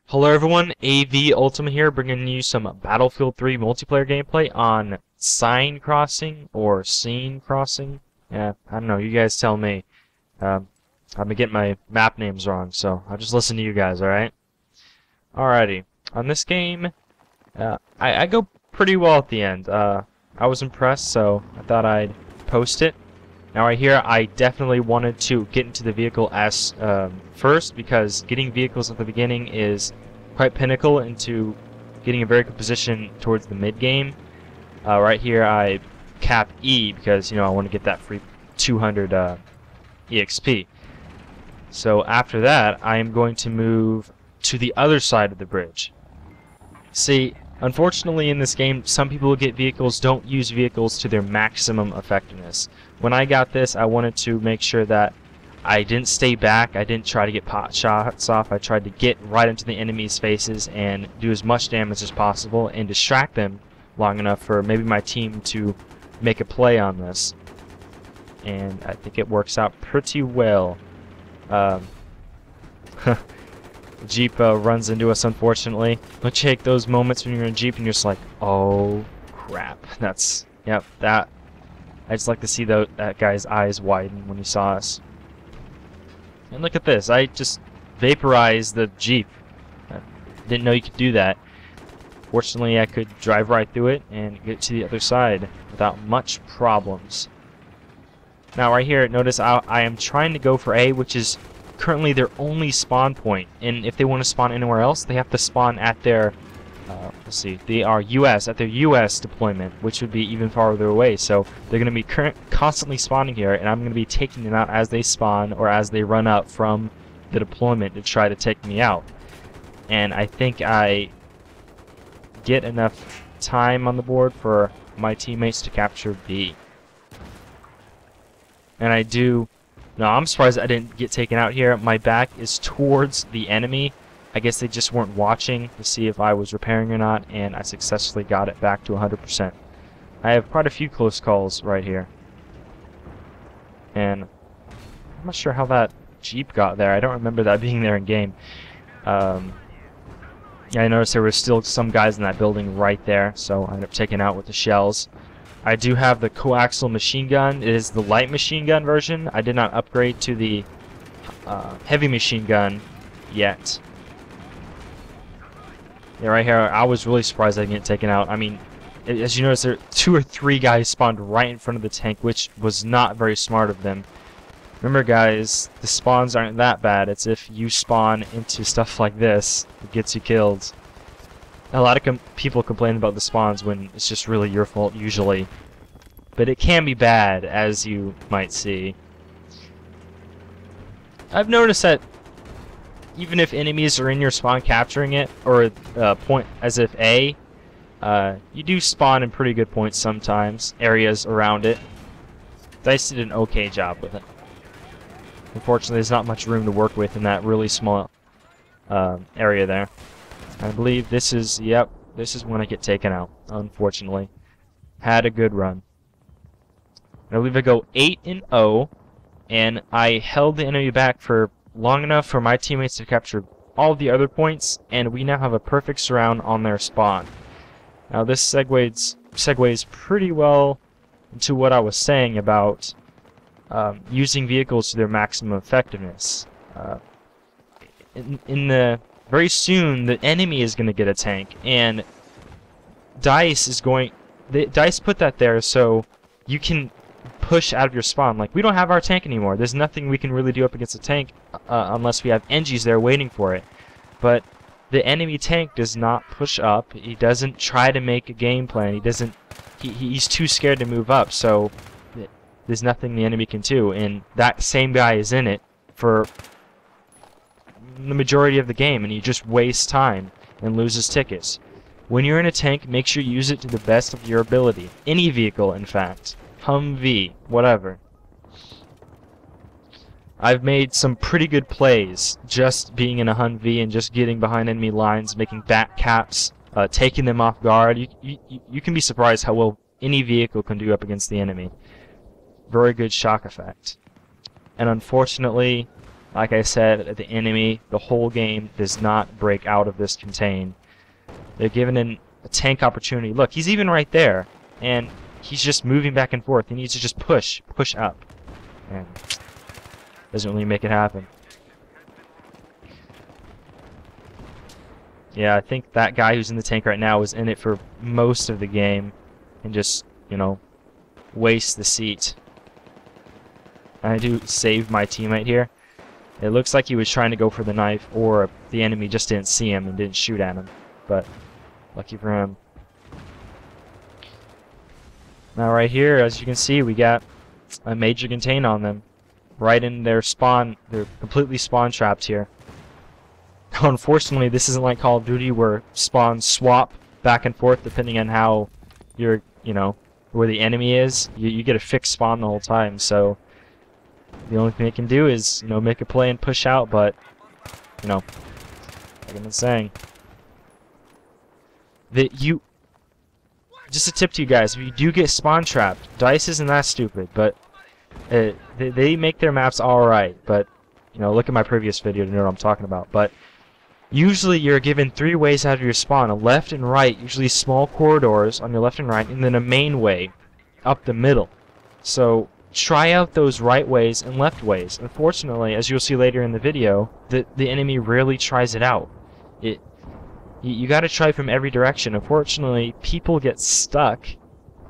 Hello everyone, AV Ultima here, bringing you some Battlefield 3 multiplayer gameplay on Seine Crossing, or Seine Crossing. Yeah, I don't know, you guys tell me. I've been getting my map names wrong, so I'll just listen to you guys, alright? Alrighty, on this game, I go pretty well at the end. I was impressed, so I thought I'd post it. Now right here, I definitely wanted to get into the vehicle as first, because getting vehicles at the beginning is quite pinnacle into getting a very good position towards the mid game. Right here, I cap E because I want to get that free 200 EXP. So after that, I am going to move to the other side of the bridge. See, unfortunately in this game, some people who get vehicles don't use vehicles to their maximum effectiveness. When I got this, I wanted to make sure that I didn't stay back, I didn't try to get pot shots off, I tried to get right into the enemy's faces and do as much damage as possible and distract them long enough for maybe my team to make a play on this. And I think it works out pretty well. Jeep runs into us, unfortunately. Don't you hate those moments when you're in a Jeep and you're just like, oh crap. That's, yep, that. I just like to see that guy's eyes widen when he saw us. And look at this, I just vaporized the Jeep. I didn't know you could do that. Fortunately, I could drive right through it and get to the other side without much problems. Now right here, notice I am trying to go for A, which is currently their only spawn point, and if they want to spawn anywhere else, they have to spawn at their let's see, they are at their US deployment, which would be even farther away. So they're going to be constantly spawning here, and I'm going to be taking them out as they spawn or as they run up from the deployment to try to take me out. And I think I get enough time on the board for my teammates to capture B. And I do. No, I'm surprised I didn't get taken out here. My back is towards the enemy. I guess they just weren't watching to see if I was repairing or not, and I successfully got it back to 100%. I have quite a few close calls right here. And I'm not sure how that Jeep got there. I don't remember that being there in game. Yeah, I noticed there were still some guys in that building right there, so I ended up taking out with the shells. I do have the coaxial machine gun. It is the light machine gun version. I did not upgrade to the heavy machine gun yet. Yeah, right here, I was really surprised I didn't get taken out. I mean, as you notice, there 2 or 3 guys spawned right in front of the tank, which was not very smart of them. Remember, guys, the spawns aren't that bad. It's if you spawn into stuff like this, it gets you killed. A lot of people complain about the spawns when it's just really your fault, usually. But it can be bad, as you might see. I've noticed that even if enemies are in your spawn capturing it, or point as if A, you do spawn in pretty good points sometimes, areas around it. DICE did an okay job with it. Unfortunately, there's not much room to work with in that really small area there. I believe this is, yep, this is when I get taken out, unfortunately. Had a good run. I believe I go 8-0, and I held the enemy back for long enough for my teammates to capture all the other points, and we now have a perfect surround on their spawn. Now this segues pretty well into what I was saying about using vehicles to their maximum effectiveness. Very soon, the enemy is going to get a tank, and DICE put that there so you can push out of your spawn. Like, we don't have our tank anymore. There's nothing we can really do up against a tank unless we have NGs there waiting for it. But the enemy tank does not push up. He doesn't try to make a game plan. He doesn't. He's too scared to move up. So there's nothing the enemy can do. And that same guy is in it for the majority of the game, and he just wastes time and loses tickets. When you're in a tank, make sure you use it to the best of your ability. Any vehicle, in fact. Humvee, whatever. I've made some pretty good plays just being in a Humvee and just getting behind enemy lines, making back caps, taking them off guard. You can be surprised how well any vehicle can do up against the enemy. Very good shock effect. And unfortunately, Like I said, the enemy, the whole game, does not break out of this contain. They're given a tank opportunity. Look, he's even right there, and he's just moving back and forth. He needs to just push up, and doesn't really make it happen. Yeah, I think that guy who's in the tank right now was in it for most of the game, and just, you know, waste the seat. I do save my teammate here. It looks like he was trying to go for the knife, or the enemy just didn't see him and didn't shoot at him. But lucky for him. Now right here, as you can see, we got a major contain on them. Right in their spawn. They're completely spawn trapped here. Unfortunately, this isn't like Call of Duty where spawns swap back and forth depending on how you're, you know, where the enemy is. You get a fixed spawn the whole time, so the only thing they can do is, you know, make a play and push out, but, you know, like I've been saying, just a tip to you guys, if you do get spawn trapped, DICE isn't that stupid, but they make their maps alright, but, you know, look at my previous video to know what I'm talking about, but usually you're given 3 ways out of your spawn, a left and right, usually small corridors on your left and right, and then a main way up the middle. So try out those right ways and left ways. Unfortunately, as you'll see later in the video, the enemy rarely tries it out. You got to try from every direction. Unfortunately, people get stuck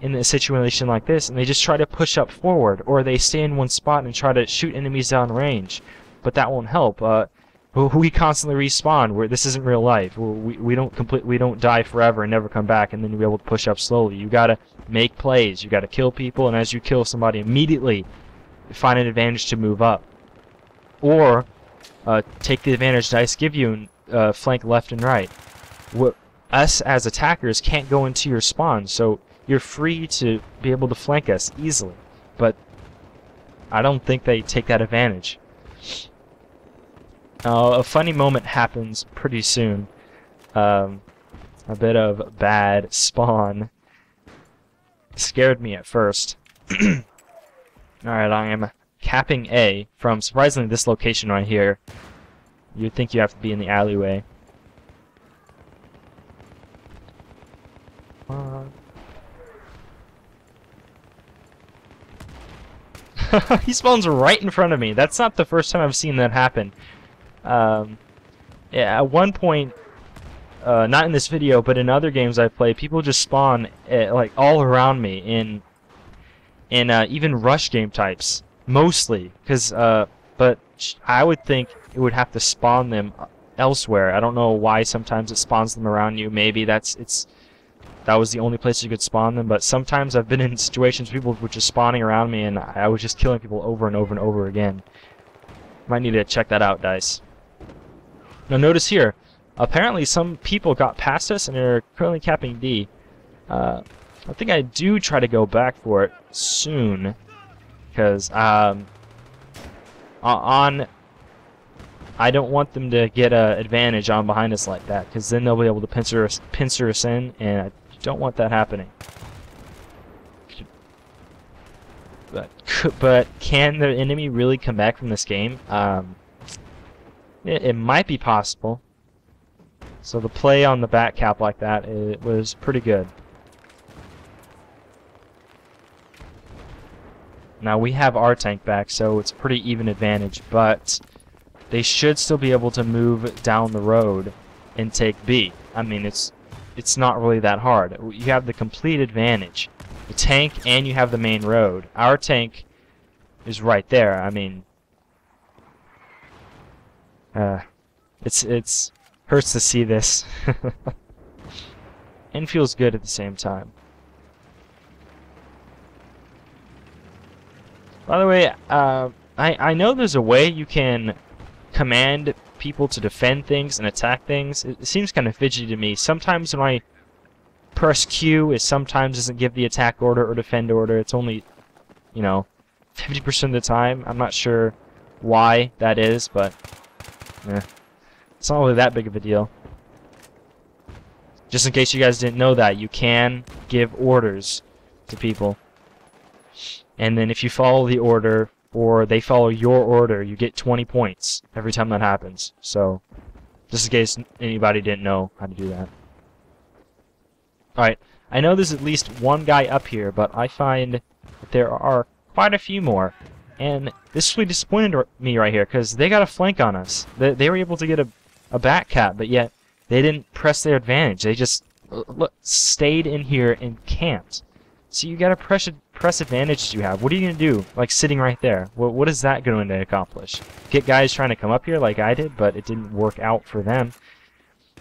in a situation like this, and they just try to push up forward, or they stay in one spot and try to shoot enemies down range. But that won't help. We constantly respawn. This isn't real life. We don't die forever and never come back, and then you'll be able to push up slowly. You gotta make plays. You gotta kill people, and as you kill somebody, immediately find an advantage to move up, or take the advantage DICE give you and flank left and right. Us as attackers can't go into your spawn, so you're free to be able to flank us easily. But I don't think they take that advantage. A funny moment happens pretty soon. A bit of bad spawn. Scared me at first. Alright, I am capping A from, surprisingly, this location right here. You'd think you have to be in the alleyway. He spawns right in front of me. That's not the first time I've seen that happen. Yeah, at one point, not in this video, but in other games I've played, people just spawn like all around me in even rush game types, mostly. But I would think it would have to spawn them elsewhere. I don't know why sometimes it spawns them around you. Maybe that was the only place you could spawn them, but sometimes I've been in situations people were just spawning around me and I was just killing people over and over and over again. Might need to check that out, DICE. Now notice here, apparently some people got past us and are currently capping D. I think I do try to go back for it soon, because I don't want them to get an advantage on behind us like that, because then they'll be able to pincer us in, and I don't want that happening. But can the enemy really come back from this game? It might be possible. So the play on the back cap like that, it was pretty good. Now we have our tank back, so it's a pretty even advantage, but they should still be able to move down the road and take B. I mean, it's not really that hard. You have the complete advantage. The tank, and you have the main road. Our tank is right there. I mean, it's hurts to see this, and feels good at the same time. By the way, I know there's a way you can command people to defend things and attack things. It seems kind of fidgety to me. Sometimes when I press Q, it sometimes doesn't give the attack order or defend order. It's only, you know, 50% of the time. I'm not sure why that is, but it's not really that big of a deal. Just in case you guys didn't know that, you can give orders to people. And then if you follow the order, or they follow your order, you get 20 points every time that happens. So, just in case anybody didn't know how to do that. Alright, I know there's at least one guy up here, but I find that there are quite a few more. And this really disappointed me right here, because they got a flank on us. They were able to get a back cap, but yet they didn't press their advantage. They just stayed in here and camped. So you gotta press advantages you have. What are you gonna do? Like sitting right there. What is that going to accomplish? Get guys trying to come up here like I did, but it didn't work out for them.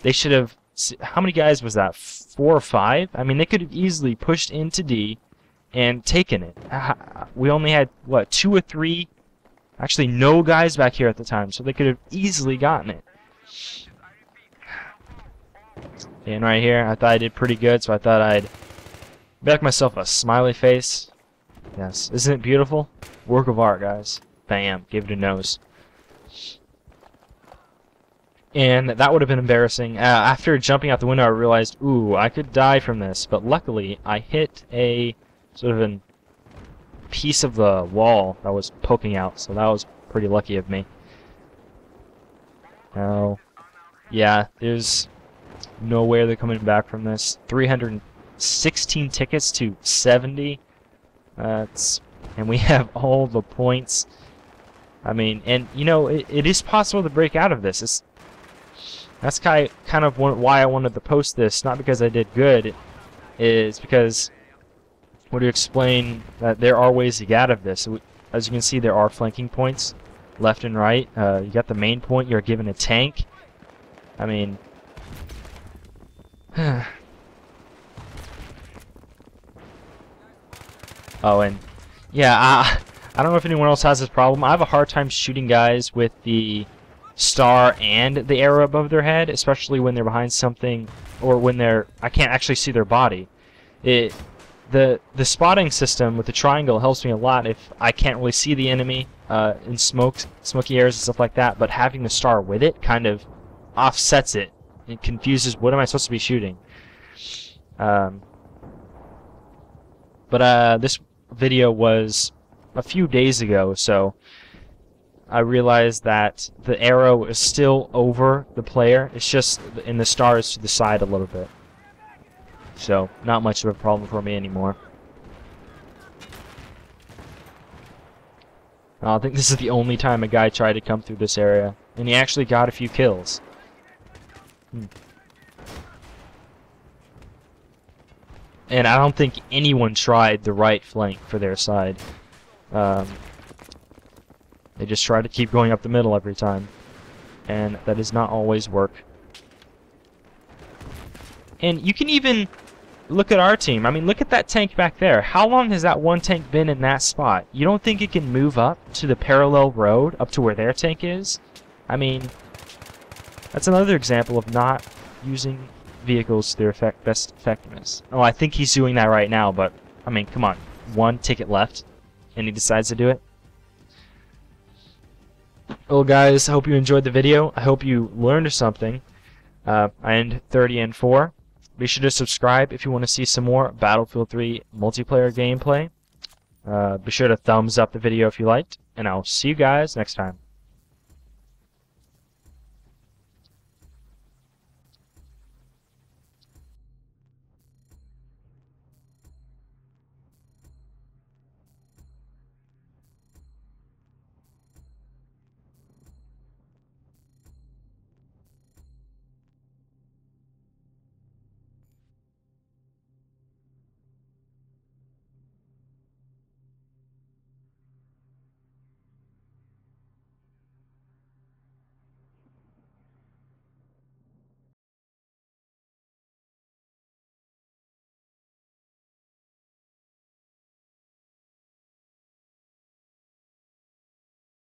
They should have. How many guys was that? 4 or 5? I mean, they could have easily pushed into D and taken it. We only had what, 2 or 3? Actually, no guys back here at the time, so they could have easily gotten it. And right here, I thought I did pretty good, so I thought I'd back myself a smiley face. Yes, isn't it beautiful? Work of art, guys. Bam, give it a nose. And that would have been embarrassing. After jumping out the window, I realized, ooh, I could die from this. But luckily, I hit a sort of a piece of the wall that was poking out, so that was pretty lucky of me. Now, yeah, there's no way they're coming back from this. 316 tickets to 70. And we have all the points. I mean, and you know, it is possible to break out of this. That's kind of why I wanted to post this, not because I did good, is because I want to explain that there are ways to get out of this. As you can see, there are flanking points left and right. You got the main point, you're given a tank. I mean, oh, and yeah, I don't know if anyone else has this problem. I have a hard time shooting guys with the star and the arrow above their head, especially when they're behind something or when I can't actually see their body. The spotting system with the triangle helps me a lot if I can't really see the enemy in smoky areas and stuff like that, but having the star with it kind of offsets it. It confuses what am I supposed to be shooting. But this video was a few days ago, so I realized that the arrow is still over the player. It's just, and the star is to the side a little bit. So, not much of a problem for me anymore. I think this is the only time a guy tried to come through this area, and he actually got a few kills. And I don't think anyone tried the right flank for their side. They just try to keep going up the middle every time. And that does not always work. And you can even look at our team. I mean, look at that tank back there. How long has that one tank been in that spot? You don't think it can move up to the parallel road, up to where their tank is? I mean, that's another example of not using vehicles to their best effectiveness. Oh, I think he's doing that right now, but, I mean, come on. One ticket left, and he decides to do it. Well, guys, I hope you enjoyed the video. I hope you learned something. I end 30 and 4. Be sure to subscribe if you want to see some more Battlefield 3 multiplayer gameplay. Be sure to thumbs up the video if you liked, and I'll see you guys next time.